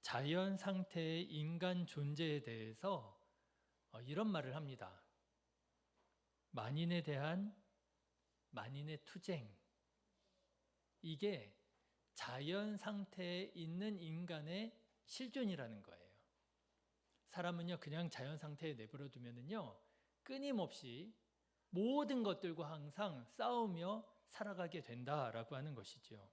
자연 상태의 인간 존재에 대해서 이런 말을 합니다. 만인에 대한 만인의 투쟁. 이게 자연 상태에 있는 인간의 실존이라는 거예요. 사람은요, 그냥 자연 상태에 내버려 두면은요, 끊임없이 모든 것들과 항상 싸우며 살아가게 된다라고 하는 것이죠.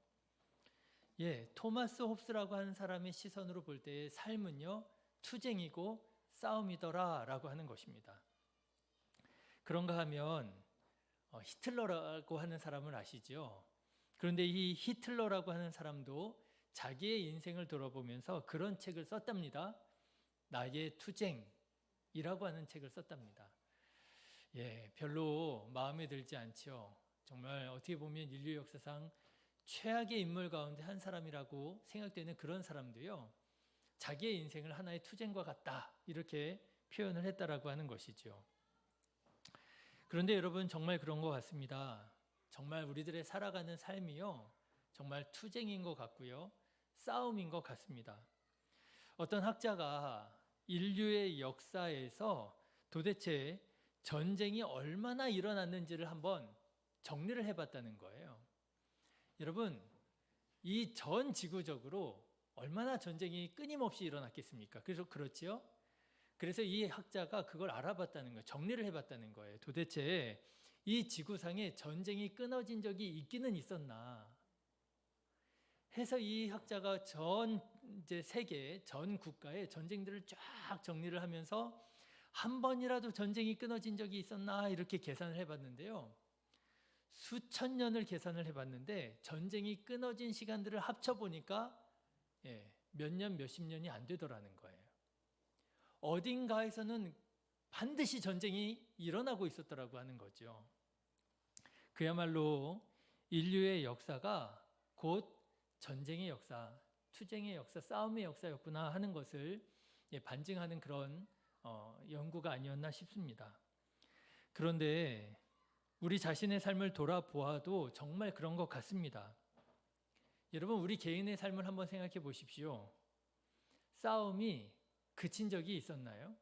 토마스 홉스라고 하는 사람의 시선으로 볼 때의 삶은요, 투쟁이고 싸움이더라라고 하는 것입니다. 그런가 하면 히틀러라고 하는 사람을 아시죠? 그런데 이 히틀러라고 하는 사람도 자기의 인생을 돌아보면서 그런 책을 썼답니다. 나의 투쟁이라고 하는 책을 썼답니다. 별로 마음에 들지 않죠. 정말 어떻게 보면 인류 역사상 최악의 인물 가운데 한 사람이라고 생각되는 그런 사람도요, 자기의 인생을 하나의 투쟁과 같다, 이렇게 표현을 했다라고 하는 것이죠. 그런데 여러분, 정말 그런 것 같습니다. 정말 우리들의 살아가는 삶이요, 정말 투쟁인 것 같고요, 싸움인 것 같습니다. 어떤 학자가 인류의 역사에서 도대체 전쟁이 얼마나 일어났는지를 한번 정리를 해봤다는 거예요. 여러분, 이 전 지구적으로 얼마나 전쟁이 끊임없이 일어났겠습니까? 그래서 그렇지요? 그래서 이 학자가 그걸 알아봤다는 거예요. 정리를 해봤다는 거예요. 도대체 이 지구상에 전쟁이 끊어진 적이 있기는 있었나 해서 이 학자가 이제 세계 전 국가의 전쟁들을 쫙 정리를 하면서 한 번이라도 전쟁이 끊어진 적이 있었나 이렇게 계산을 해봤는데요. 수천 년을 계산을 해봤는데 전쟁이 끊어진 시간들을 합쳐보니까 몇 년, 몇십 년이 안 되더라는 거예요. 어딘가에서는 반드시 전쟁이 일어나고 있었더라고 하는 거죠. 그야말로 인류의 역사가 곧 전쟁의 역사, 투쟁의 역사, 싸움의 역사였구나 하는 것을 반증하는 그런 연구가 아니었나 싶습니다. 그런데 우리 자신의 삶을 돌아보아도 정말 그런 것 같습니다. 여러분, 우리 개인의 삶을 한번 생각해 보십시오. 싸움이 그친 적이 있었나요?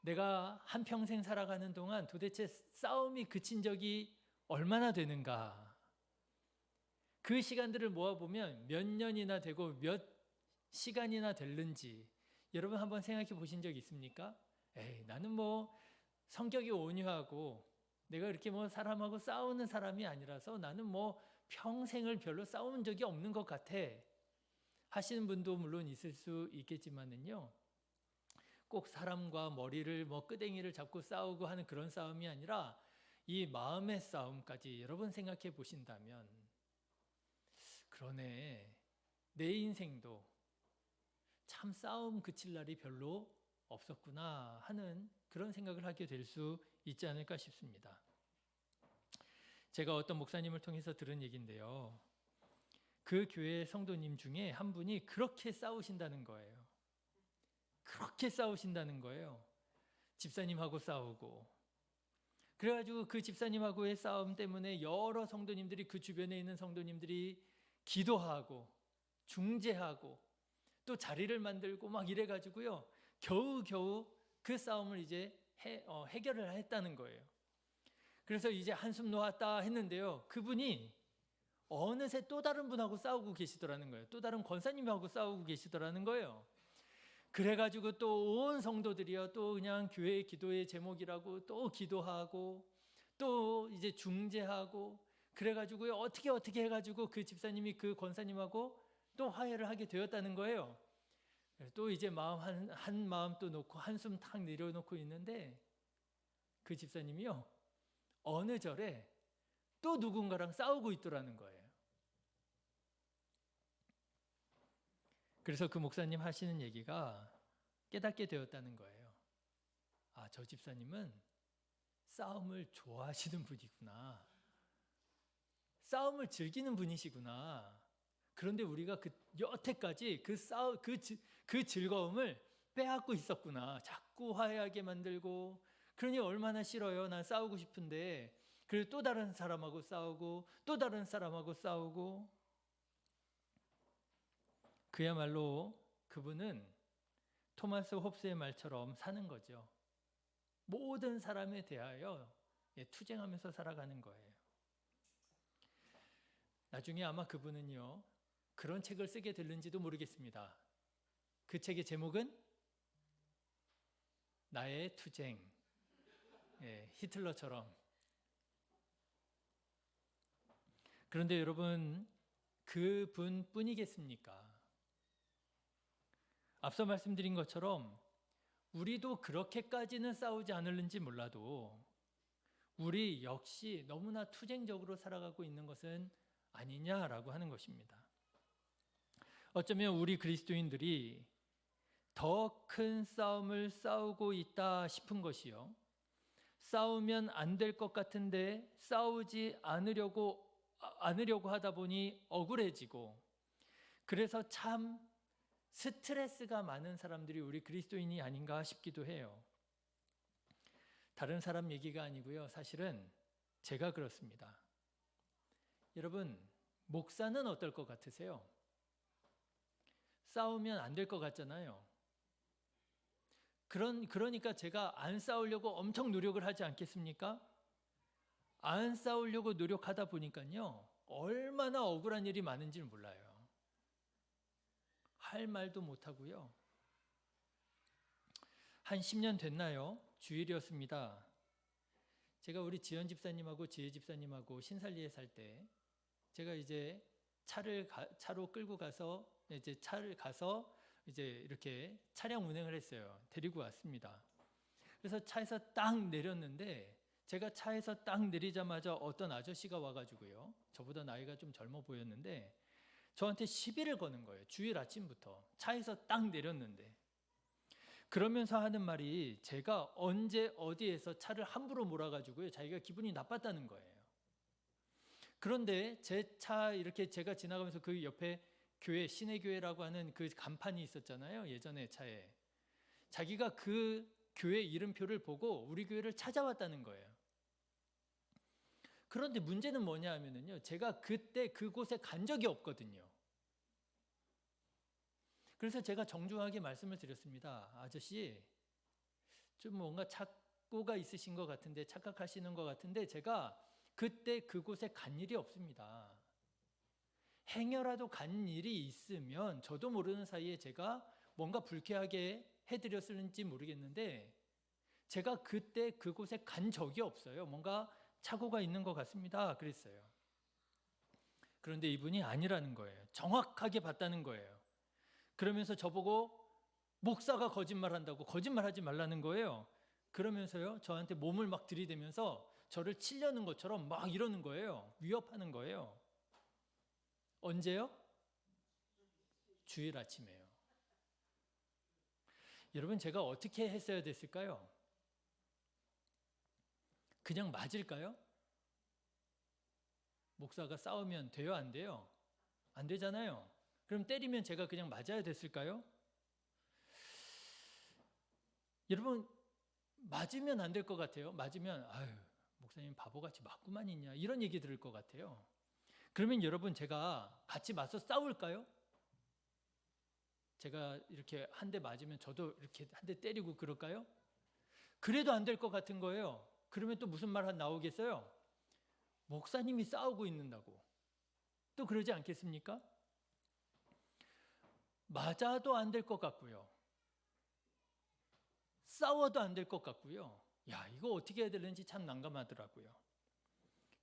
내가 한평생 살아가는 동안 도대체 싸움이 그친 적이 얼마나 되는가? 그 시간들을 모아보면 몇 년이나 되고 몇 시간이나 됐는지 여러분 한번 생각해 보신 적 있습니까? 나는 성격이 온유하고 내가 이렇게 사람하고 싸우는 사람이 아니라서 나는 평생을 별로 싸운 적이 없는 것 같아 하시는 분도 물론 있을 수 있겠지만은요, 꼭 사람과 머리를 끄댕이를 잡고 싸우고 하는 그런 싸움이 아니라 이 마음의 싸움까지 여러분 생각해 보신다면, 그러네, 내 인생도 참 싸움 그칠 날이 별로 없었구나 하는 그런 생각을 하게 될 수 있지 않을까 싶습니다. 제가 어떤 목사님을 통해서 들은 얘기인데요, 그 교회 성도님 중에 한 분이 그렇게 싸우신다는 거예요. 그렇게 싸우신다는 거예요. 집사님하고 싸우고. 그래가지고 그 집사님하고의 싸움 때문에 여러 성도님들이, 그 주변에 있는 성도님들이 기도하고 중재하고 또 자리를 만들고 이래가지고요, 겨우겨우 그 싸움을 이제 해결을 했다는 거예요. 그래서 이제 한숨 놓았다 했는데요, 그분이 어느새 또 다른 분하고 싸우고 계시더라는 거예요. 또 다른 권사님하고 싸우고 계시더라는 거예요. 그래가지고 또 온 성도들이요, 또 그냥 교회 기도의 제목이라고 또 기도하고 또 이제 중재하고 그래가지고요, 어떻게 해가지고 그 집사님이 그 권사님하고 또 화해를 하게 되었다는 거예요. 또 이제 한 마음 또 놓고 한숨 탁 내려놓고 있는데 그 집사님이요, 어느 절에 또 누군가랑 싸우고 있더라는 거예요. 그래서 그 목사님 하시는 얘기가 깨닫게 되었다는 거예요. 저 집사님은 싸움을 좋아하시는 분이구나. 싸움을 즐기는 분이시구나. 그런데 우리가 여태까지 그 즐거움을 빼앗고 있었구나. 자꾸 화해하게 만들고, 그러니 얼마나 싫어요. 난 싸우고 싶은데. 그리고 또 다른 사람하고 싸우고 또 다른 사람하고 싸우고, 그야말로 그분은 토마스 홉스의 말처럼 사는 거죠. 모든 사람에 대하여 투쟁하면서 살아가는 거예요. 나중에 아마 그분은요, 그런 책을 쓰게 될는지도 모르겠습니다. 그 책의 제목은 나의 투쟁. 히틀러처럼. 그런데 여러분, 그분뿐이겠습니까? 앞서 말씀드린 것처럼 우리도 그렇게까지는 싸우지 않을는지 몰라도 우리 역시 너무나 투쟁적으로 살아가고 있는 것은 아니냐라고 하는 것입니다. 어쩌면 우리 그리스도인들이 더 큰 싸움을 싸우고 있다 싶은 것이요, 싸우면 안 될 것 같은데 싸우지 않으려고 하다 보니 억울해지고, 그래서 참 스트레스가 많은 사람들이 우리 그리스도인이 아닌가 싶기도 해요. 다른 사람 얘기가 아니고요, 사실은 제가 그렇습니다. 여러분, 목사는 어떨 것 같으세요? 싸우면 안 될 것 같잖아요. 그러니까 제가 안 싸우려고 엄청 노력을 하지 않겠습니까? 안 싸우려고 노력하다 보니까요, 얼마나 억울한 일이 많은지 몰라요. 할 말도 못하고요. 한 10년 됐나요? 주일이었습니다. 제가 우리 지연 집사님하고 지혜 집사님하고 신살리에 살 때 제가 이제 차로 끌고 가서 이제 이렇게 차량 운행을 했어요. 데리고 왔습니다. 그래서 차에서 딱 내렸는데, 제가 차에서 딱 내리자마자 어떤 아저씨가 와가지고요, 저보다 나이가 좀 젊어 보였는데 저한테 시비를 거는 거예요. 주일 아침부터 차에서 딱 내렸는데. 그러면서 하는 말이, 제가 언제 어디에서 차를 함부로 몰아가지고요, 자기가 기분이 나빴다는 거예요. 그런데 제 차 이렇게 제가 지나가면서 그 옆에 교회, 시내교회라고 하는 그 간판이 있었잖아요, 예전에 차에. 자기가 그 교회 이름표를 보고 우리 교회를 찾아왔다는 거예요. 그런데 문제는 뭐냐 하면요, 제가 그때 그곳에 간 적이 없거든요. 그래서 제가 정중하게 말씀을 드렸습니다. 아저씨, 좀 뭔가 착고가 있으신 것 같은데, 착각하시는 것 같은데, 제가 그때 그곳에 간 일이 없습니다. 행여라도 간 일이 있으면 저도 모르는 사이에 제가 뭔가 불쾌하게 해드렸을지 모르겠는데, 제가 그때 그곳에 간 적이 없어요. 뭔가 착오가 있는 것 같습니다. 그랬어요. 그런데 이분이 아니라는 거예요. 정확하게 봤다는 거예요. 그러면서 저보고 목사가 거짓말한다고, 거짓말하지 말라는 거예요. 그러면서요, 저한테 몸을 막 들이대면서 저를 치려는 것처럼 막 이러는 거예요. 위협하는 거예요. 언제요? 주일 아침에요. 여러분, 제가 어떻게 했어야 됐을까요? 그냥 맞을까요? 목사가 싸우면 돼요, 안 돼요? 안 되잖아요. 그럼 때리면 제가 그냥 맞아야 됐을까요? 여러분, 맞으면 안 될 것 같아요. 맞으면 아유, 목사님 바보같이 맞고만 있냐, 이런 얘기 들을 것 같아요. 그러면 여러분, 제가 같이 맞서 싸울까요? 제가 이렇게 한 대 맞으면 저도 이렇게 한 대 때리고 그럴까요? 그래도 안 될 것 같은 거예요. 그러면 또 무슨 말 나오겠어요? 목사님이 싸우고 있는다고. 또 그러지 않겠습니까? 맞아도 안 될 것 같고요. 싸워도 안 될 것 같고요. 야, 이거 어떻게 해야 되는지 참 난감하더라고요.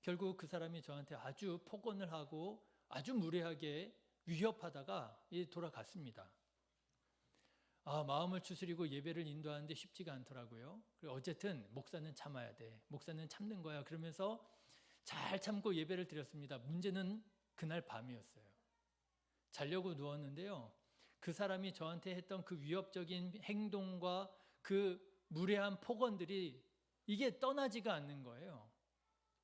결국 그 사람이 저한테 아주 폭언을 하고 아주 무례하게 위협하다가 돌아갔습니다. 마음을 추스리고 예배를 인도하는데 쉽지가 않더라고요. 그리고 어쨌든 목사는 참아야 돼. 목사는 참는 거야. 그러면서 잘 참고 예배를 드렸습니다. 문제는 그날 밤이었어요. 자려고 누웠는데요, 그 사람이 저한테 했던 그 위협적인 행동과 그 무례한 폭언들이 이게 떠나지가 않는 거예요.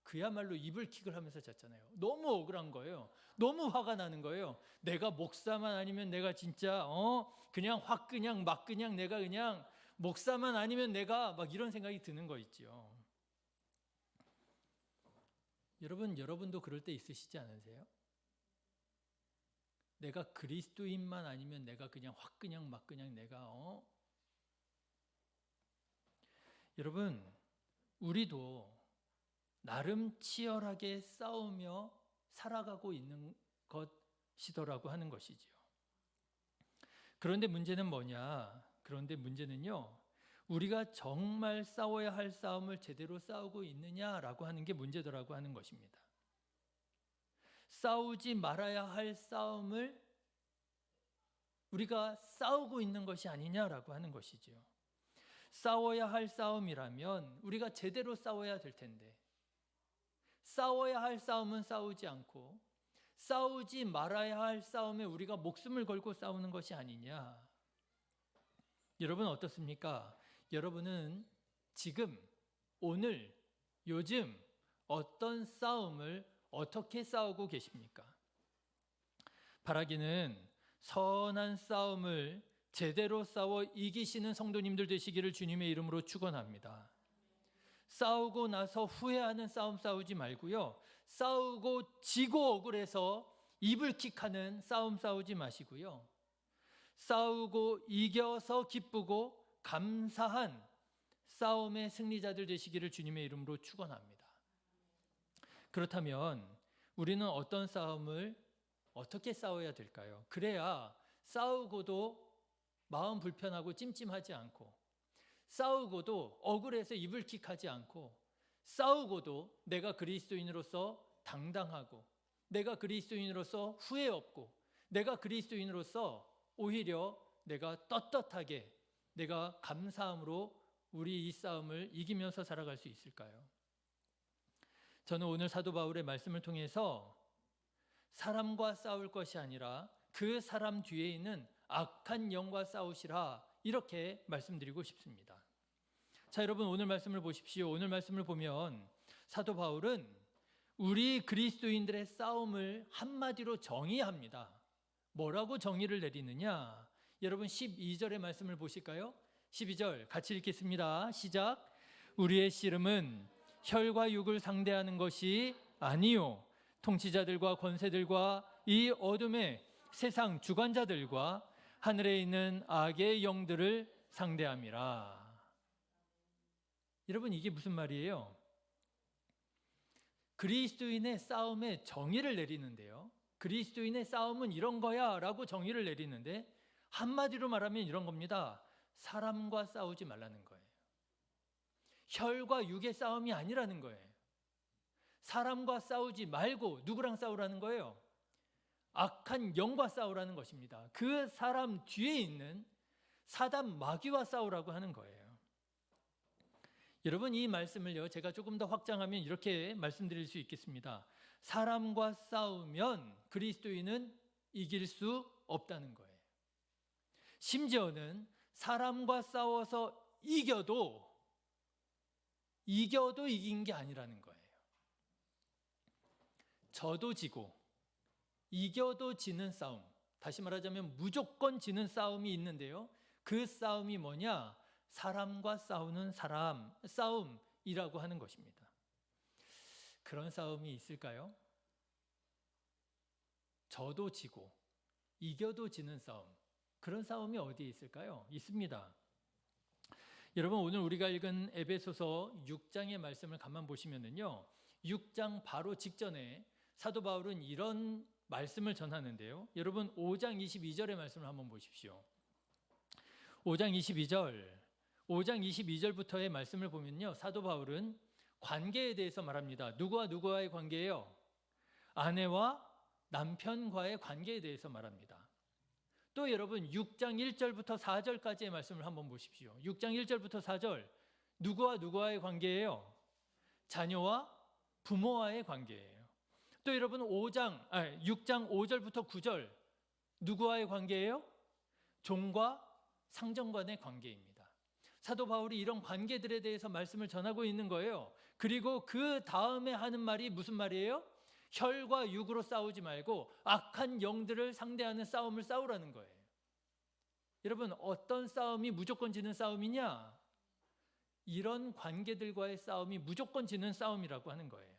그야말로 이불킥을 하면서 잤잖아요. 너무 억울한 거예요. 너무 화가 나는 거예요. 내가 목사만 아니면 내가 진짜 그냥 확 그냥 막 그냥 내가 그냥 목사만 아니면 내가 막 이런 생각이 드는 거 있죠. 여러분도 그럴 때 있으시지 않으세요? 내가 그리스도인만 아니면 내가 그냥 확 그냥 막 그냥 내가 여러분, 우리도 나름 치열하게 싸우며 살아가고 있는 것이더라고 하는 것이지요. 그런데 문제는 뭐냐? 그런데 문제는요, 우리가 정말 싸워야 할 싸움을 제대로 싸우고 있느냐라고 하는 게 문제더라고 하는 것입니다. 싸우지 말아야 할 싸움을 우리가 싸우고 있는 것이 아니냐라고 하는 것이죠. 싸워야 할 싸움이라면 우리가 제대로 싸워야 될 텐데, 싸워야 할 싸움은 싸우지 않고 싸우지 말아야 할 싸움에 우리가 목숨을 걸고 싸우는 것이 아니냐. 여러분 어떻습니까? 여러분은 지금, 오늘, 요즘 어떤 싸움을 어떻게 싸우고 계십니까? 바라기는 선한 싸움을 제대로 싸워 이기시는 성도님들 되시기를 주님의 이름으로 축원합니다. 싸우고 나서 후회하는 싸움 싸우지 말고요, 싸우고 지고 억울해서 이불킥하는 싸움 싸우지 마시고요, 싸우고 이겨서 기쁘고 감사한 싸움의 승리자들 되시기를 주님의 이름으로 축원합니다. 그렇다면 우리는 어떤 싸움을 어떻게 싸워야 될까요? 그래야 싸우고도 마음 불편하고 찜찜하지 않고, 싸우고도 억울해서 이불킥하지 않고, 싸우고도 내가 그리스도인으로서 당당하고, 내가 그리스도인으로서 후회 없고, 내가 그리스도인으로서 오히려 내가 떳떳하게, 내가 감사함으로 우리 이 싸움을 이기면서 살아갈 수 있을까요? 저는 오늘 사도 바울의 말씀을 통해서 사람과 싸울 것이 아니라 그 사람 뒤에 있는 악한 영과 싸우시라, 이렇게 말씀드리고 싶습니다. 자, 여러분 오늘 말씀을 보십시오. 오늘 말씀을 보면 사도 바울은 우리 그리스도인들의 싸움을 한마디로 정의합니다. 뭐라고 정의를 내리느냐? 여러분 12절의 말씀을 보실까요? 12절 같이 읽겠습니다. 시작. 우리의 씨름은 혈과 육을 상대하는 것이 아니요 통치자들과 권세들과 이 어둠의 세상 주관자들과 하늘에 있는 악의 영들을 상대함이라. 여러분 이게 무슨 말이에요? 그리스도인의 싸움에 정의를 내리는데요, 그리스도인의 싸움은 이런 거야 라고 정의를 내리는데, 한마디로 말하면 이런 겁니다. 사람과 싸우지 말라는 거예요. 혈과 육의 싸움이 아니라는 거예요. 사람과 싸우지 말고 누구랑 싸우라는 거예요? 악한 영과 싸우라는 것입니다. 그 사람 뒤에 있는 사단 마귀와 싸우라고 하는 거예요. 여러분 이 말씀을요, 제가 조금 더 확장하면 이렇게 말씀드릴 수 있겠습니다. 사람과 싸우면 그리스도인은 이길 수 없다는 거예요. 심지어는 사람과 싸워서 이겨도 이긴 게 아니라는 거예요. 져도 지고 이겨도 지는 싸움, 다시 말하자면 무조건 지는 싸움이 있는데요, 그 싸움이 뭐냐? 사람과 싸우는 싸움이라고 하는 것입니다. 그런 싸움이 있을까요? 져도 지고 이겨도 지는 싸움, 그런 싸움이 어디에 있을까요? 있습니다. 여러분 오늘 우리가 읽은 에베소서 6장의 말씀을 가만 보시면은요, 6장 바로 직전에 사도 바울은 이런 말씀을 전하는데요, 여러분 5장 22절의 말씀을 한번 보십시오. 5장 22절부터의 말씀을 보면요, 사도 바울은 관계에 대해서 말합니다. 누구와 누구와의 관계예요? 아내와 남편과의 관계에 대해서 말합니다. 또 여러분 6장 1절부터 4절까지의 말씀을 한번 보십시오. 6장 1절부터 4절, 누구와 누구와의 관계예요? 자녀와 부모와의 관계예요. 또 여러분 6장 5절부터 9절, 누구와의 관계예요? 종과 상정관의 관계입니다. 사도 바울이 이런 관계들에 대해서 말씀을 전하고 있는 거예요. 그리고 그 다음에 하는 말이 무슨 말이에요? 혈과 육으로 싸우지 말고 악한 영들을 상대하는 싸움을 싸우라는 거예요. 여러분 어떤 싸움이 무조건 지는 싸움이냐? 이런 관계들과의 싸움이 무조건 지는 싸움이라고 하는 거예요.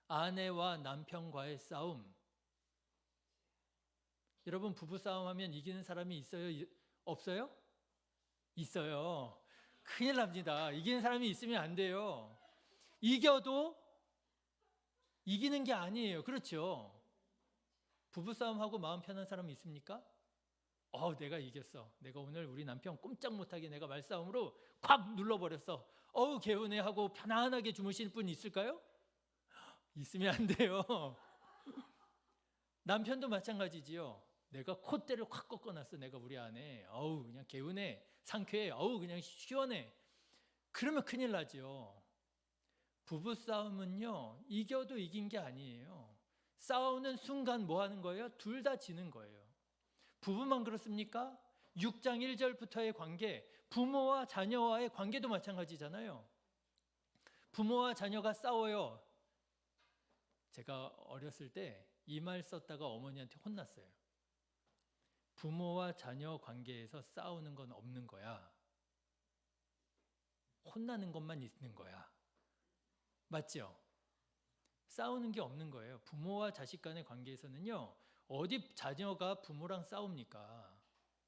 아내와 남편과의 싸움, 여러분 부부싸움 하면 이기는 사람이 있어요? 없어요? 있어요. 큰일 납니다. 이기는 사람이 있으면 안 돼요. 이겨도 이기는 게 아니에요. 그렇죠? 부부싸움하고 마음 편한 사람이 있습니까? 내가 이겼어. 내가 오늘 우리 남편 꼼짝 못하게 내가 말싸움으로 콱 눌러버렸어. 개운해 하고 편안하게 주무실 분 있을까요? 있으면 안 돼요. 남편도 마찬가지지요. 내가 콧대를 확 꺾어놨어. 내가 우리 아내. 그냥 개운해. 상쾌해. 그냥 시원해. 그러면 큰일 나죠. 부부싸움은요, 이겨도 이긴 게 아니에요. 싸우는 순간 뭐 하는 거예요? 둘 다 지는 거예요. 부부만 그렇습니까? 6장 1절부터의 관계, 부모와 자녀와의 관계도 마찬가지잖아요. 부모와 자녀가 싸워요. 제가 어렸을 때 이 말 썼다가 어머니한테 혼났어요. 부모와 자녀 관계에서 싸우는 건 없는 거야. 혼나는 것만 있는 거야. 맞죠? 싸우는 게 없는 거예요. 부모와 자식 간의 관계에서는요, 어디 자녀가 부모랑 싸웁니까?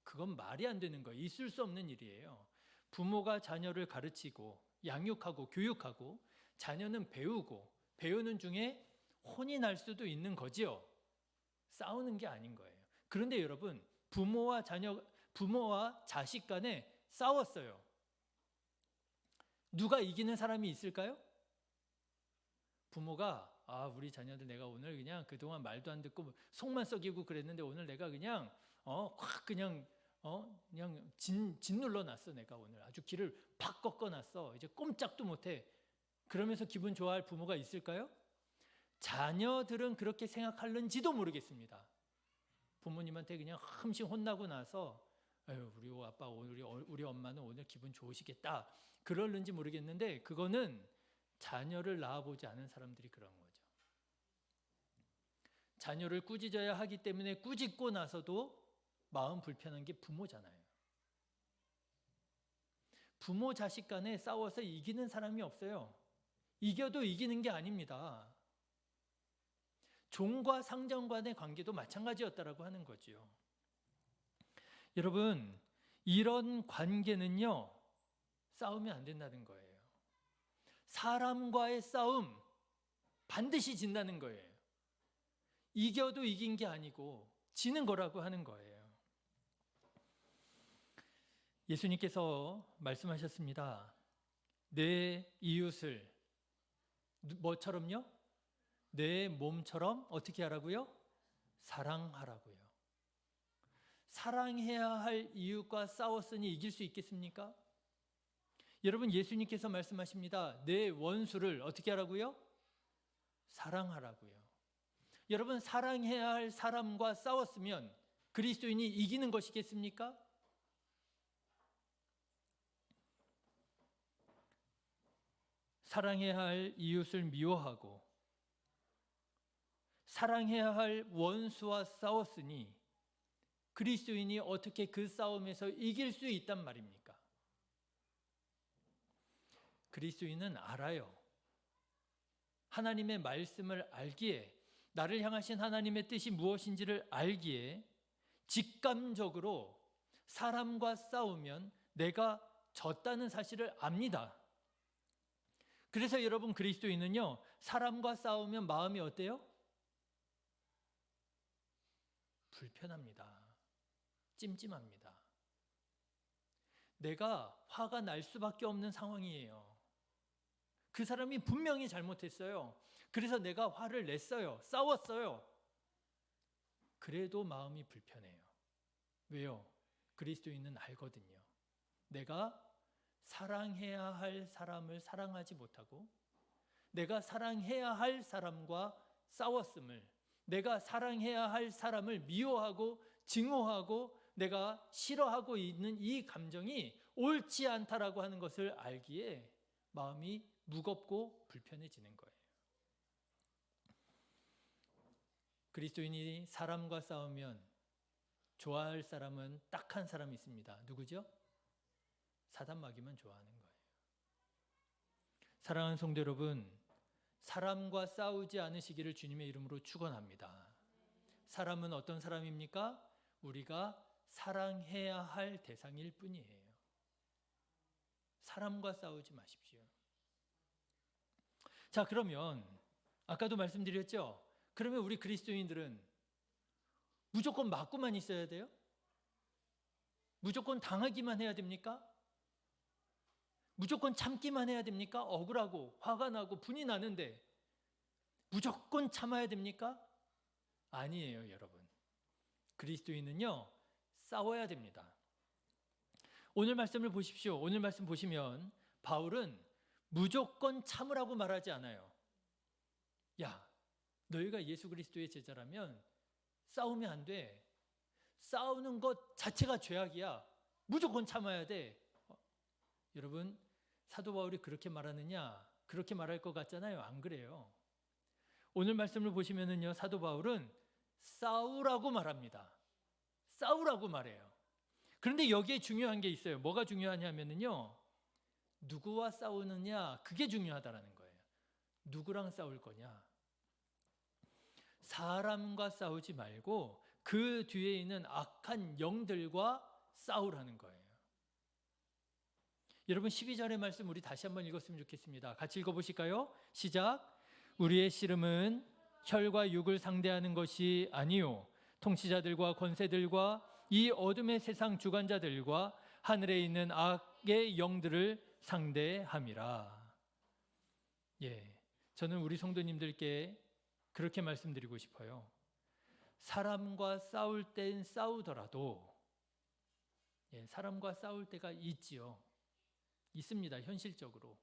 그건 말이 안 되는 거예요. 있을 수 없는 일이에요. 부모가 자녀를 가르치고 양육하고 교육하고 자녀는 배우고 배우는 중에 혼이 날 수도 있는 거지요. 싸우는 게 아닌 거예요. 그런데 여러분, 부모와 자식 간에 싸웠어요. 누가 이기는 사람이 있을까요? 부모가 우리 자녀들 내가 오늘 그냥 그동안 말도 안 듣고 속만 썩이고 그랬는데 오늘 내가 그냥 확 그냥 짓눌러 놨어. 내가 오늘 아주 길을 팍 꺾어 놨어. 이제 꼼짝도 못해. 그러면서 기분 좋아할 부모가 있을까요? 자녀들은 그렇게 생각할는지도 모르겠습니다. 부모님한테 그냥 함씩 혼나고 나서 우리 아빠 우리 엄마는 오늘 기분 좋으시겠다 그럴는지 모르겠는데, 그거는 자녀를 낳아보지 않은 사람들이 그런 거죠. 자녀를 꾸짖어야 하기 때문에 꾸짖고 나서도 마음 불편한 게 부모잖아요. 부모 자식 간에 싸워서 이기는 사람이 없어요. 이겨도 이기는 게 아닙니다. 종과 상전 간의 관계도 마찬가지였다라고 하는 거죠. 여러분, 이런 관계는요, 싸우면 안 된다는 거예요. 사람과의 싸움 반드시 진다는 거예요. 이겨도 이긴 게 아니고 지는 거라고 하는 거예요. 예수님께서 말씀하셨습니다. 내 이웃을 뭐처럼요? 내 몸처럼 어떻게 하라고요? 사랑하라고요. 사랑해야 할 이웃과 싸웠으니 이길 수 있겠습니까? 여러분, 예수님께서 말씀하십니다. 내 원수를 어떻게 하라고요? 사랑하라고요. 여러분, 사랑해야 할 사람과 싸웠으면 그리스도인이 이기는 것이겠습니까? 사랑해야 할 이웃을 미워하고 사랑해야 할 원수와 싸웠으니 그리스도인이 어떻게 그 싸움에서 이길 수 있단 말입니까? 그리스도인은 알아요. 하나님의 말씀을 알기에, 나를 향하신 하나님의 뜻이 무엇인지를 알기에 직감적으로 사람과 싸우면 내가 졌다는 사실을 압니다. 그래서 여러분, 그리스도인은요, 사람과 싸우면 마음이 어때요? 불편합니다. 찜찜합니다. 내가 화가 날 수밖에 없는 상황이에요. 그 사람이 분명히 잘못했어요. 그래서 내가 화를 냈어요. 싸웠어요. 그래도 마음이 불편해요. 왜요? 그리스도인은 알거든요. 내가 사랑해야 할 사람을 사랑하지 못하고 내가 사랑해야 할 사람과 싸웠음을, 내가 사랑해야 할 사람을 미워하고 증오하고 내가 싫어하고 있는 이 감정이 옳지 않다라고 하는 것을 알기에 마음이 무겁고 불편해지는 거예요. 그리스도인이 사람과 싸우면 좋아할 사람은 딱 한 사람이 있습니다. 누구죠? 사단마귀만 좋아하는 거예요. 사랑하는 성도 여러분, 사람과 싸우지 않으시기를 주님의 이름으로 축원합니다. 사람은 어떤 사람입니까? 우리가 사랑해야 할 대상일 뿐이에요. 사람과 싸우지 마십시오. 자, 그러면 아까도 말씀드렸죠? 그러면 우리 그리스도인들은 무조건 맞고만 있어야 돼요? 무조건 당하기만 해야 됩니까? 무조건 참기만 해야 됩니까? 억울하고 화가 나고 분이 나는데 무조건 참아야 됩니까? 아니에요, 여러분. 그리스도인은요, 싸워야 됩니다. 오늘 말씀을 보십시오. 오늘 말씀 보시면 바울은 무조건 참으라고 말하지 않아요. 야, 너희가 예수 그리스도의 제자라면 싸우면 안 돼. 싸우는 것 자체가 죄악이야. 무조건 참아야 돼. 여러분, 사도 바울이 그렇게 말하느냐? 그렇게 말할 것 같잖아요. 안 그래요. 오늘 말씀을 보시면은요, 사도 바울은 싸우라고 말합니다. 싸우라고 말해요. 그런데 여기에 중요한 게 있어요. 뭐가 중요하냐면요, 누구와 싸우느냐, 그게 중요하다라는 거예요. 누구랑 싸울 거냐? 사람과 싸우지 말고 그 뒤에 있는 악한 영들과 싸우라는 거예요. 여러분, 12절의 말씀 우리 다시 한번 읽었으면 좋겠습니다. 같이 읽어보실까요? 시작. 우리의 씨름은 혈과 육을 상대하는 것이 아니요 통치자들과 권세들과 이 어둠의 세상 주관자들과 하늘에 있는 악의 영들을 상대함이라. 저는 우리 성도님들께 그렇게 말씀드리고 싶어요. 사람과 싸울 땐 싸우더라도 사람과 싸울 때가 있지요. 있습니다, 현실적으로.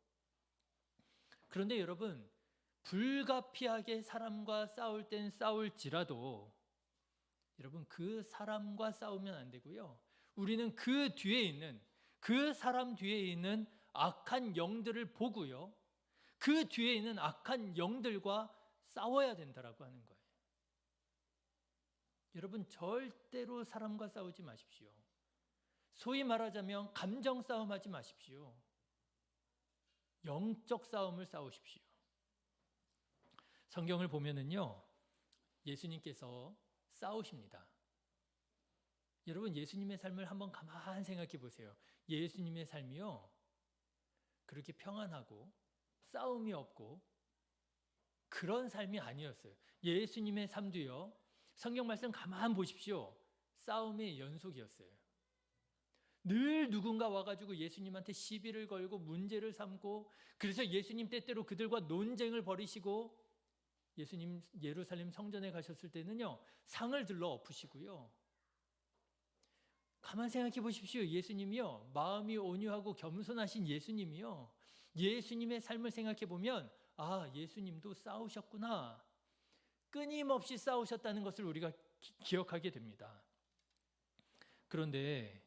그런데 여러분, 불가피하게 사람과 싸울 땐 싸울지라도 여러분, 그 사람과 싸우면 안 되고요. 우리는 그 뒤에 있는, 그 사람 뒤에 있는 악한 영들을 보고요, 그 뒤에 있는 악한 영들과 싸워야 된다라고 하는 거예요. 여러분, 절대로 사람과 싸우지 마십시오. 소위 말하자면 감정 싸움하지 마십시오. 영적 싸움을 싸우십시오. 성경을 보면은요, 예수님께서 싸우십니다. 여러분, 예수님의 삶을 한번 가만히 생각해 보세요. 예수님의 삶이요, 그렇게 평안하고 싸움이 없고 그런 삶이 아니었어요. 예수님의 삶도요, 성경 말씀 가만히 보십시오. 싸움의 연속이었어요. 늘 누군가 와가지고 예수님한테 시비를 걸고 문제를 삼고, 그래서 예수님 때때로 그들과 논쟁을 벌이시고, 예수님 예루살렘 성전에 가셨을 때는요, 상을 들러 엎으시고요. 가만 생각해 보십시오. 예수님이요, 마음이 온유하고 겸손하신 예수님이요, 예수님의 삶을 생각해 보면 아, 예수님도 싸우셨구나, 끊임없이 싸우셨다는 것을 우리가 기억하게 됩니다. 그런데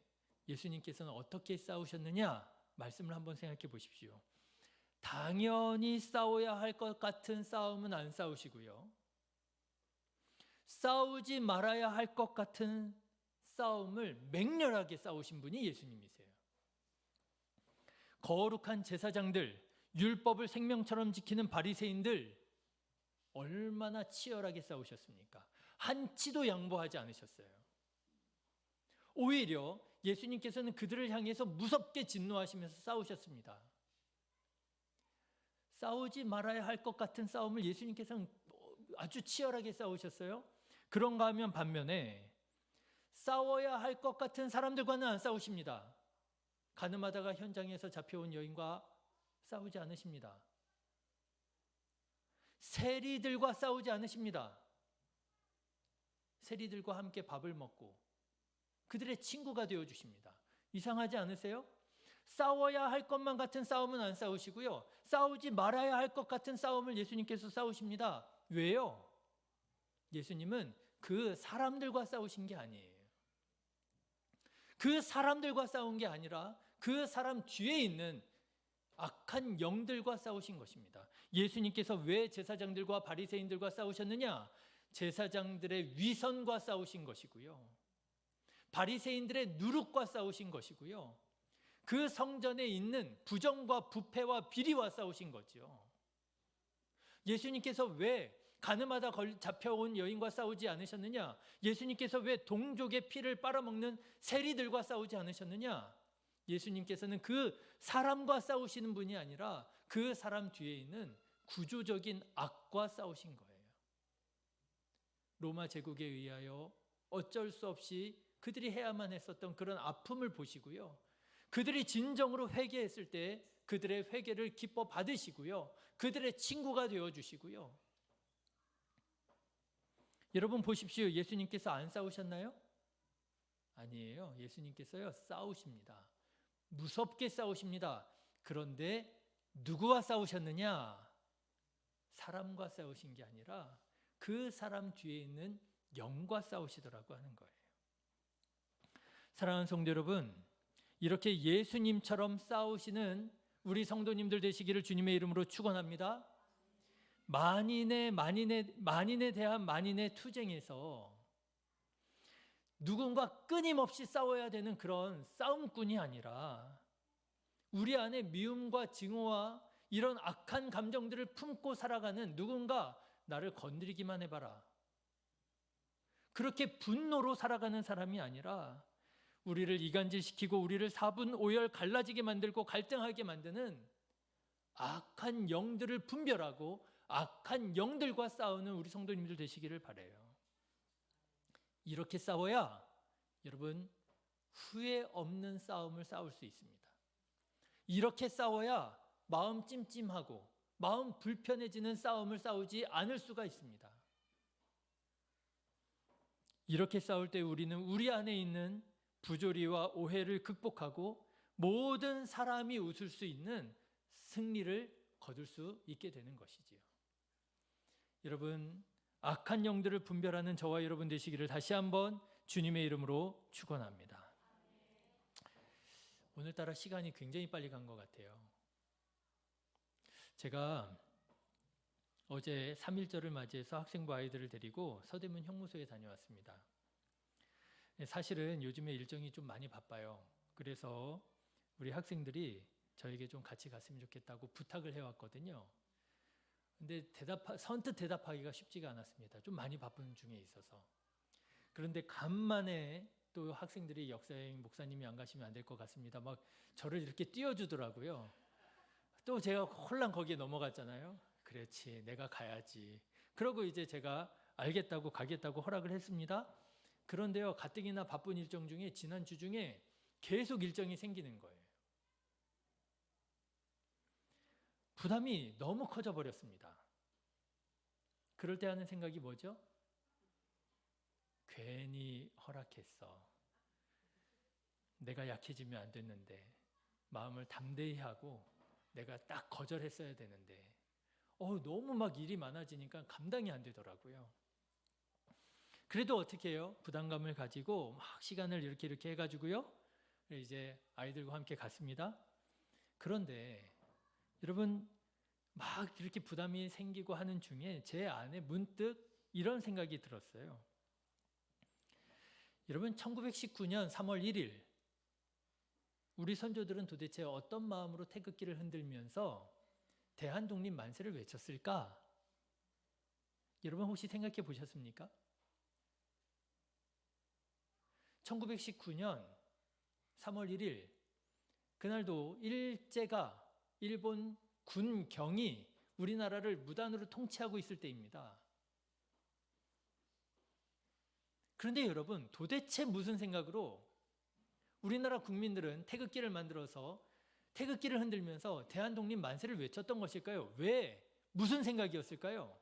예수님께서는 어떻게 싸우셨느냐? 말씀을 한번 생각해 보십시오. 당연히 싸워야 할 것 같은 싸움은 안 싸우시고요, 싸우지 말아야 할 것 같은 싸움을 맹렬하게 싸우신 분이 예수님이세요. 거룩한 제사장들, 율법을 생명처럼 지키는 바리새인들, 얼마나 치열하게 싸우셨습니까? 한치도 양보하지 않으셨어요. 오히려 예수님께서는 그들을 향해서 무섭게 진노하시면서 싸우셨습니다. 싸우지 말아야 할 것 같은 싸움을 예수님께서는 아주 치열하게 싸우셨어요. 그런가 하면 반면에 싸워야 할 것 같은 사람들과는 안 싸우십니다. 가늠하다가 현장에서 잡혀온 여인과 싸우지 않으십니다. 세리들과 싸우지 않으십니다. 세리들과 함께 밥을 먹고 그들의 친구가 되어주십니다. 이상하지 않으세요? 싸워야 할 것만 같은 싸움은 안 싸우시고요, 싸우지 말아야 할 것 같은 싸움을 예수님께서 싸우십니다. 왜요? 예수님은 그 사람들과 싸우신 게 아니에요. 그 사람들과 싸운 게 아니라 그 사람 뒤에 있는 악한 영들과 싸우신 것입니다. 예수님께서 왜 제사장들과 바리새인들과 싸우셨느냐? 제사장들의 위선과 싸우신 것이고요, 바리새인들의 누룩과 싸우신 것이고요, 그 성전에 있는 부정과 부패와 비리와 싸우신 거죠. 예수님께서 왜 가늠하다 잡혀온 여인과 싸우지 않으셨느냐? 예수님께서 왜 동족의 피를 빨아먹는 세리들과 싸우지 않으셨느냐? 예수님께서는 그 사람과 싸우시는 분이 아니라 그 사람 뒤에 있는 구조적인 악과 싸우신 거예요. 로마 제국에 의하여 어쩔 수 없이 그들이 해야만 했었던 그런 아픔을 보시고요. 그들이 진정으로 회개했을 때 그들의 회개를 기뻐 받으시고요. 그들의 친구가 되어주시고요. 여러분 보십시오. 예수님께서 안 싸우셨나요? 아니에요. 예수님께서요 싸우십니다. 무섭게 싸우십니다. 그런데 누구와 싸우셨느냐? 사람과 싸우신 게 아니라 그 사람 뒤에 있는 영과 싸우시더라고 하는 거예요. 사랑하는 성도 여러분, 이렇게 예수님처럼 싸우시는 우리 성도님들 되시기를 주님의 이름으로 축원합니다. 만인에 대한 만인의 투쟁에서 누군가 끊임없이 싸워야 되는 그런 싸움꾼이 아니라 우리 안에 미움과 증오와 이런 악한 감정들을 품고 살아가는 누군가 나를 건드리기만 해봐라. 그렇게 분노로 살아가는 사람이 아니라 우리를 이간질시키고 우리를 사분오열 갈라지게 만들고 갈등하게 만드는 악한 영들을 분별하고 악한 영들과 싸우는 우리 성도님들 되시기를 바라요. 이렇게 싸워야 여러분 후회 없는 싸움을 싸울 수 있습니다. 이렇게 싸워야 마음 찜찜하고 마음 불편해지는 싸움을 싸우지 않을 수가 있습니다. 이렇게 싸울 때 우리는 우리 안에 있는 부조리와 오해를 극복하고 모든 사람이 웃을 수 있는 승리를 거둘 수 있게 되는 것이지요. 여러분, 악한 영들을 분별하는 저와 여러분 되시기를 다시 한번 주님의 이름으로 축원합니다. 오늘따라 시간이 굉장히 빨리 간 것 같아요. 제가 어제 3.1절을 맞이해서 학생부 아이들을 데리고 서대문 형무소에 다녀왔습니다. 사실은 요즘에 일정이 좀 많이 바빠요. 그래서 우리 학생들이 저에게 좀 같이 갔으면 좋겠다고 부탁을 해왔거든요. 근데 선뜻 대답하기가 쉽지가 않았습니다. 좀 많이 바쁜 중에 있어서. 그런데 간만에 또 학생들이 역사여행 목사님이 안 가시면 안 될 것 같습니다. 막 저를 이렇게 띄워주더라고요. 또 제가 홀랑 거기에 넘어갔잖아요. 그렇지, 내가 가야지. 그러고 이제 제가 알겠다고 가겠다고 허락을 했습니다. 그런데요, 가뜩이나 바쁜 일정 중에 지난 주 중에 계속 일정이 생기는 거예요. 부담이 너무 커져 버렸습니다. 그럴 때 하는 생각이 뭐죠? 괜히 허락했어. 내가 약해지면 안 됐는데, 마음을 담대히 하고 내가 딱 거절했어야 되는데 너무 막 일이 많아지니까 감당이 안 되더라고요. 그래도 어떻게 해요? 부담감을 가지고 막 시간을 이렇게 해가지고요. 이제 아이들과 함께 갔습니다. 그런데 여러분 막 이렇게 부담이 생기고 하는 중에 제 안에 문득 이런 생각이 들었어요. 여러분 1919년 3월 1일 우리 선조들은 도대체 어떤 마음으로 태극기를 흔들면서 대한독립 만세를 외쳤을까? 여러분 혹시 생각해 보셨습니까? 1919년 3월 1일 그날도 일제가 일본 군경이 우리나라를 무단으로 통치하고 있을 때입니다. 그런데 여러분 도대체 무슨 생각으로 우리나라 국민들은 태극기를 만들어서 태극기를 흔들면서 대한독립 만세를 외쳤던 것일까요? 왜? 무슨 생각이었을까요?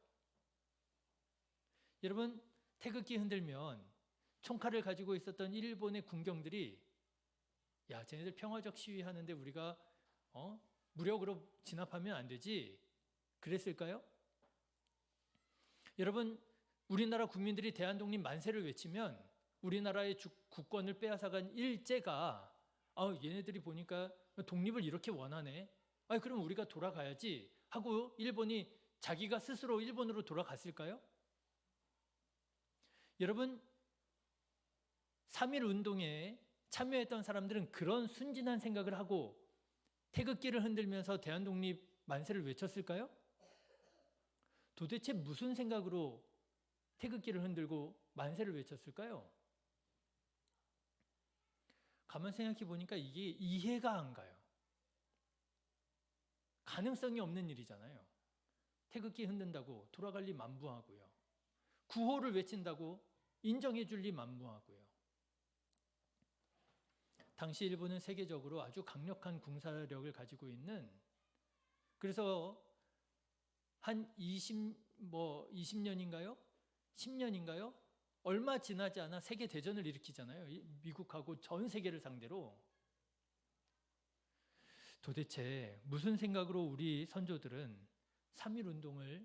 여러분 태극기 흔들면 총칼을 가지고 있었던 일본의 군경들이 야 쟤네들 평화적 시위하는데 우리가 무력으로 진압하면 안 되지 그랬을까요? 여러분 우리나라 국민들이 대한독립 만세를 외치면 우리나라의 국권을 빼앗아간 일제가 얘네들이 보니까 독립을 이렇게 원하네. 그럼 우리가 돌아가야지 하고 일본이 자기가 스스로 일본으로 돌아갔을까요? 여러분 3.1 운동에 참여했던 사람들은 그런 순진한 생각을 하고 태극기를 흔들면서 대한독립 만세를 외쳤을까요? 도대체 무슨 생각으로 태극기를 흔들고 만세를 외쳤을까요? 가만 생각해 보니까 이게 이해가 안 가요. 가능성이 없는 일이잖아요. 태극기 흔든다고 돌아갈 리 만무하고요. 구호를 외친다고 인정해 줄 리 만무하고요. 당시 일본은 세계적으로 아주 강력한 군사력을 가지고 있는, 그래서 한 20년인가요? 10년인가요? 얼마 지나지 않아 세계 대전을 일으키잖아요. 미국하고 전 세계를 상대로. 도대체 무슨 생각으로 우리 선조들은 3.1 운동을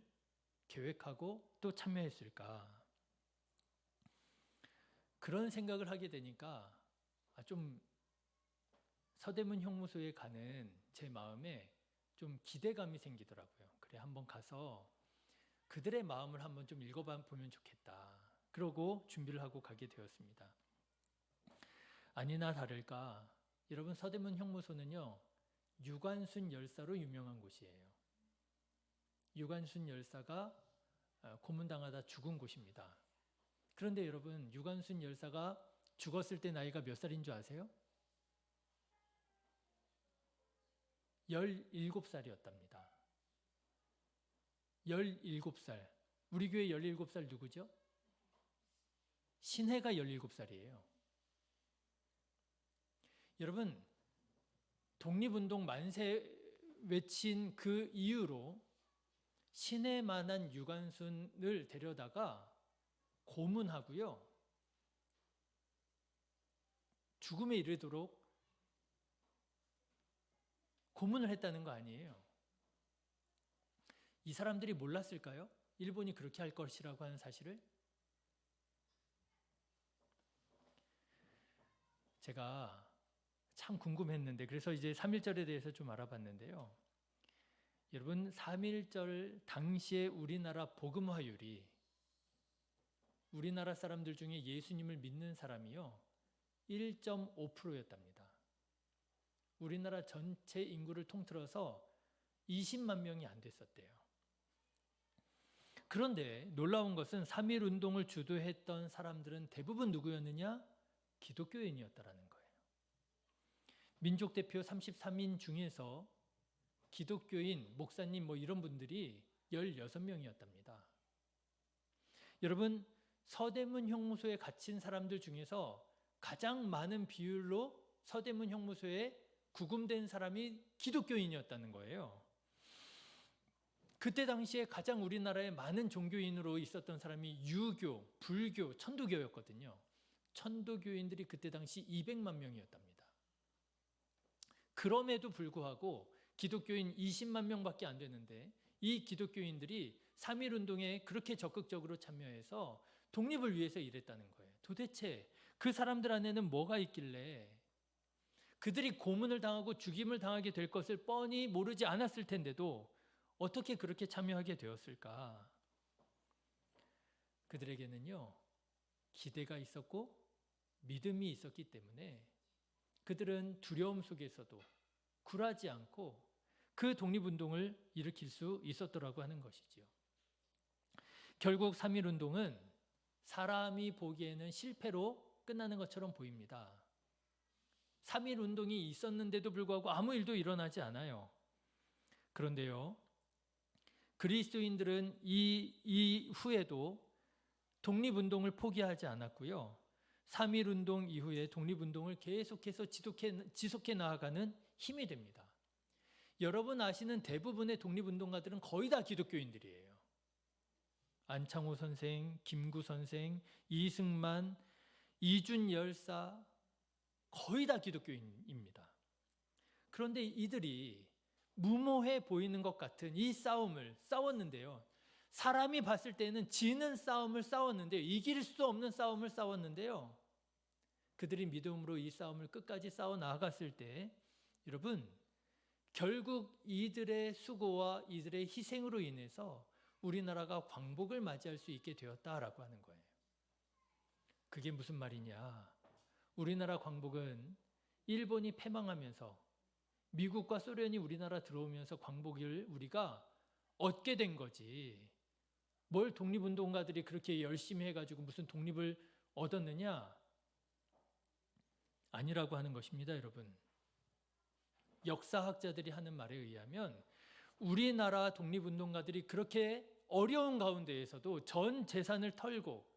계획하고 또 참여했을까? 그런 생각을 하게 되니까 좀 서대문 형무소에 가는 제 마음에 좀 기대감이 생기더라고요. 그래, 한번 가서 그들의 마음을 한번 좀 읽어보면 좋겠다. 그러고 준비를 하고 가게 되었습니다. 아니나 다를까, 여러분, 서대문 형무소는요, 유관순 열사로 유명한 곳이에요. 유관순 열사가 고문당하다 죽은 곳입니다. 그런데 여러분, 유관순 열사가 죽었을 때 나이가 몇 살인 줄 아세요? 17살이었답니다. 17살. 우리 교회 17살 누구죠? 신해가 17살이에요. 여러분, 독립운동 만세 외친 그 이후로 신해만한 유관순을 데려다가 고문하고요, 죽음에 이르도록 고문을 했다는 거 아니에요. 이 사람들이 몰랐을까요? 일본이 그렇게 할 것이라고 하는 사실을? 제가 참 궁금했는데, 그래서 이제 3.1절에 대해서 좀 알아봤는데요. 여러분, 3.1절 당시에 우리나라 복음화율이, 우리나라 사람들 중에 예수님을 믿는 사람이요, 1.5%였답니다. 우리나라 전체 인구를 통틀어서 20만 명이 안 됐었대요. 그런데 놀라운 것은 3.1 운동을 주도했던 사람들은 대부분 누구였느냐? 기독교인이었다라는 거예요. 민족대표 33인 중에서 기독교인, 목사님 이런 분들이 16명이었답니다. 여러분, 서대문 형무소에 갇힌 사람들 중에서 가장 많은 비율로 서대문 형무소에 구금된 사람이 기독교인이었다는 거예요. 그때 당시에 가장 우리나라에 많은 종교인으로 있었던 사람이 유교, 불교, 천도교였거든요. 천도교인들이 그때 당시 200만 명이었답니다. 그럼에도 불구하고 기독교인 20만 명밖에 안 되는데, 이 기독교인들이 3.1 운동에 그렇게 적극적으로 참여해서 독립을 위해서 일했다는 거예요. 도대체 그 사람들 안에는 뭐가 있길래 그들이 고문을 당하고 죽임을 당하게 될 것을 뻔히 모르지 않았을 텐데도 어떻게 그렇게 참여하게 되었을까? 그들에게는요, 기대가 있었고 믿음이 있었기 때문에 그들은 두려움 속에서도 굴하지 않고 그 독립운동을 일으킬 수 있었더라고 하는 것이지요. 결국 3.1 운동은 사람이 보기에는 실패로 끝나는 것처럼 보입니다. 3.1 운동이 있었는데도 불구하고 아무 일도 일어나지 않아요. 그런데요, 그리스도인들은 이 후에도 독립운동을 포기하지 않았고요, 3.1 운동 이후에 독립운동을 계속해서 지속해 나아가는 힘이 됩니다. 여러분 아시는 대부분의 독립운동가들은 거의 다 기독교인들이에요. 안창호 선생, 김구 선생, 이승만, 이준 열사, 거의 다 기독교인입니다. 그런데 이들이 무모해 보이는 것 같은 이 싸움을 싸웠는데요, 사람이 봤을 때는 지는 싸움을 싸웠는데요, 이길 수 없는 싸움을 싸웠는데요, 그들이 믿음으로 이 싸움을 끝까지 싸워 나아갔을 때, 여러분, 결국 이들의 수고와 이들의 희생으로 인해서 우리나라가 광복을 맞이할 수 있게 되었다라고 하는 거예요. 그게 무슨 말이냐? 우리나라 광복은 일본이 패망하면서 미국과 소련이 우리나라 들어오면서 광복을 우리가 얻게 된 거지, 뭘 독립운동가들이 그렇게 열심히 해가지고 무슨 독립을 얻었느냐? 아니라고 하는 것입니다, 여러분. 역사학자들이 하는 말에 의하면 우리나라 독립운동가들이 그렇게 어려운 가운데에서도 전 재산을 털고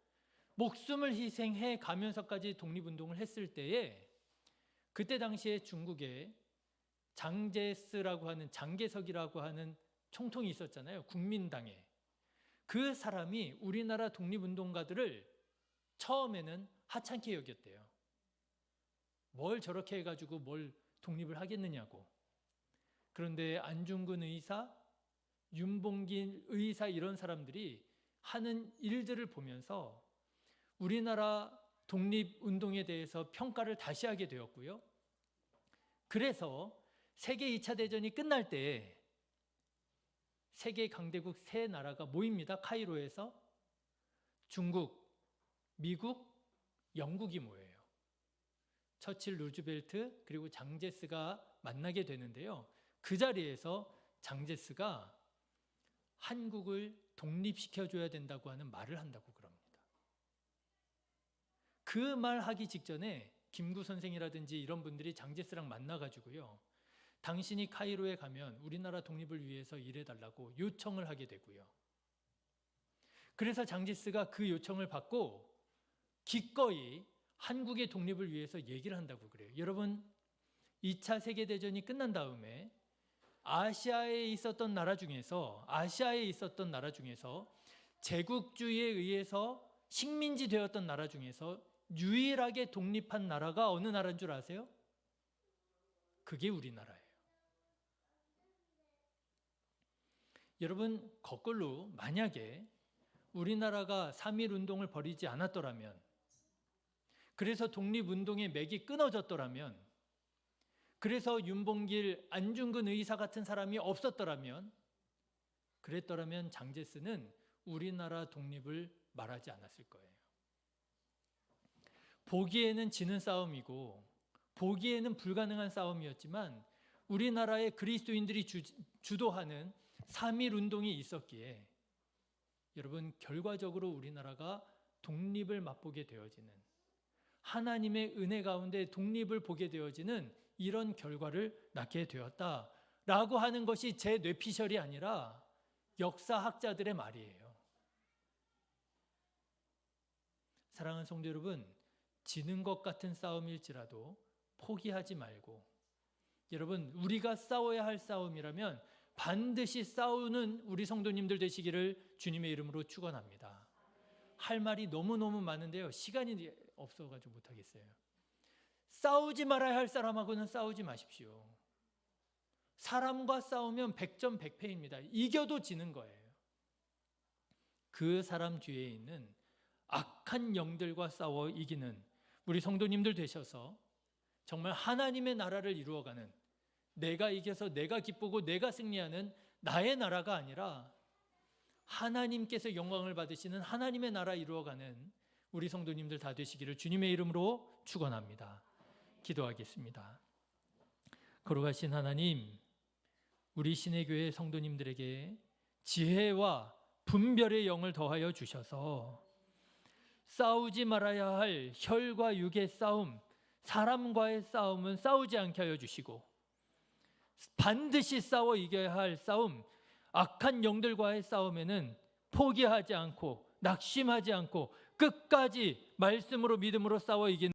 목숨을 희생해 가면서까지 독립운동을 했을 때에 그때 당시에 중국에 장제스라고 하는 장개석이라고 하는 총통이 있었잖아요. 국민당에. 그 사람이 우리나라 독립운동가들을 처음에는 하찮게 여겼대요. 뭘 저렇게 해가지고 뭘 독립을 하겠느냐고. 그런데 안중근 의사, 윤봉길 의사 이런 사람들이 하는 일들을 보면서 우리나라 독립운동에 대해서 평가를 다시 하게 되었고요. 그래서 세계 2차 대전이 끝날 때 세계 강대국 세 나라가 모입니다. 카이로에서. 중국, 미국, 영국이 모여요. 처칠, 루즈벨트 그리고 장제스가 만나게 되는데요. 그 자리에서 장제스가 한국을 독립시켜줘야 된다고 하는 말을 한다고 그럽니다. 그 말 하기 직전에 김구 선생이라든지 이런 분들이 장제스랑 만나가지고요. 당신이 카이로에 가면 우리나라 독립을 위해서 일해달라고 요청을 하게 되고요. 그래서 장제스가 그 요청을 받고 기꺼이 한국의 독립을 위해서 얘기를 한다고 그래요. 여러분, 2차 세계대전이 끝난 다음에 아시아에 있었던 나라 중에서 제국주의에 의해서 식민지 되었던 나라 중에서 유일하게 독립한 나라가 어느 나라인 줄 아세요? 그게 우리나라예요. 여러분, 거꾸로 만약에 우리나라가 3.1운동을 벌이지 않았더라면, 그래서 독립운동의 맥이 끊어졌더라면, 그래서 윤봉길, 안중근 의사 같은 사람이 없었더라면, 그랬더라면 장제스는 우리나라 독립을 말하지 않았을 거예요. 보기에는 지는 싸움이고 보기에는 불가능한 싸움이었지만 우리나라의 그리스도인들이 주도하는 3.1운동이 있었기에 여러분, 결과적으로 우리나라가 독립을 맛보게 되어지는, 하나님의 은혜 가운데 독립을 보게 되어지는 이런 결과를 낳게 되었다라고 하는 것이 제 뇌피셜이 아니라 역사학자들의 말이에요. 사랑하는 성도 여러분, 지는 것 같은 싸움일지라도 포기하지 말고, 여러분, 우리가 싸워야 할 싸움이라면 반드시 싸우는 우리 성도님들 되시기를 주님의 이름으로 축원합니다. 할 말이 너무너무 많은데요, 시간이 없어가지고 못하겠어요. 싸우지 말아야 할 사람하고는 싸우지 마십시오. 사람과 싸우면 100점 100패입니다. 이겨도 지는 거예요. 그 사람 뒤에 있는 악한 영들과 싸워 이기는 우리 성도님들 되셔서 정말 하나님의 나라를 이루어가는, 내가 이겨서 내가 기쁘고 내가 승리하는 나의 나라가 아니라 하나님께서 영광을 받으시는 하나님의 나라 이루어가는 우리 성도님들 다 되시기를 주님의 이름으로 축원합니다. 기도하겠습니다. 거룩하신 하나님, 우리 신의교회 성도님들에게 지혜와 분별의 영을 더하여 주셔서 싸우지 말아야 할 혈과 육의 싸움, 사람과의 싸움은 싸우지 않게 하여 주시고, 반드시 싸워 이겨야 할 싸움, 악한 영들과의 싸움에는 포기하지 않고 낙심하지 않고 끝까지 말씀으로 믿음으로 싸워 이기는